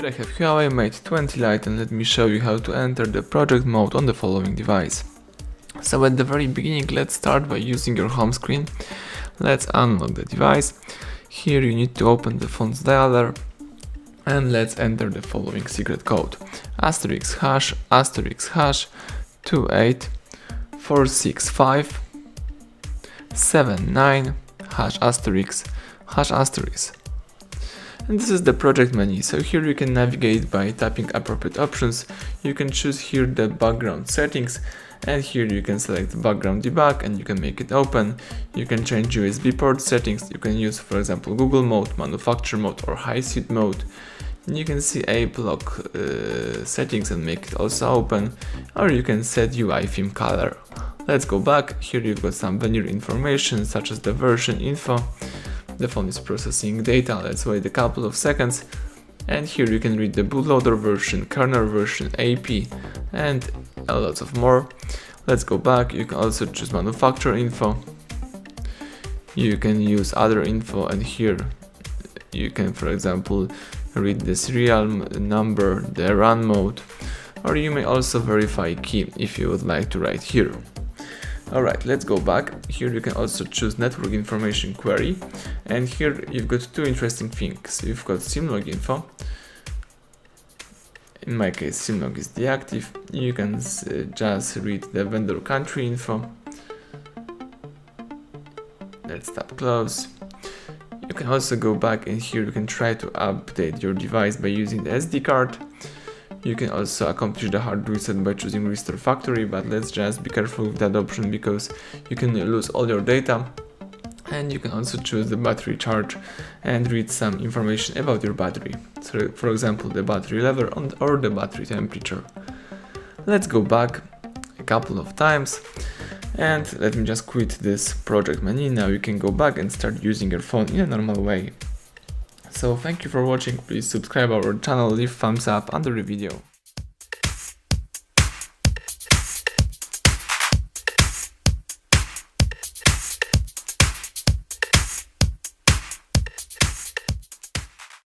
Here I have HUAWEI Mate 20 Lite, and let me show you how to enter the project mode on the following device. So at the very beginning, let's start by using your home screen. Let's unlock the device. Here you need to open the phone's dialer and let's enter the following secret code: asterisk hash 2846579 hash asterisk. And this is the project menu. So here you can navigate by tapping appropriate options. You can choose here the background settings, and here you can select background debug and you can make it open. You can change USB port settings. You can use, for example, Google mode, manufacturer mode, or high speed mode. And you can see app lock settings and make it also open, or you can set UI theme color. Let's go back. Here you've got some veneer information such as the version info. The phone is processing data. Let's wait a couple of seconds, and here you can read the bootloader version, kernel version, AP, and a lot of more. Let's go back. You can also choose manufacturer info. You can use other info, and here you can, for example, read the serial number, the run mode, or you may also verify key if you would like to write here. Alright, let's go back. Here you can also choose network information query, and here you've got two interesting things. You've got SIM-log info. In my case, SIM-log is deactive. You can just read the vendor country info. Let's tap close. You can also go back, and here you can try to update your device by using the SD card. You can also accomplish the hard reset by choosing restore factory, but let's just be careful with that option because you can lose all your data. And you can also choose the battery charge and read some information about your battery. So, for example, the battery level or the battery temperature. Let's go back a couple of times, and let me just quit this project menu. Now you can go back and start using your phone in a normal way. So thank you for watching. Please subscribe our channel, leave thumbs up under the video.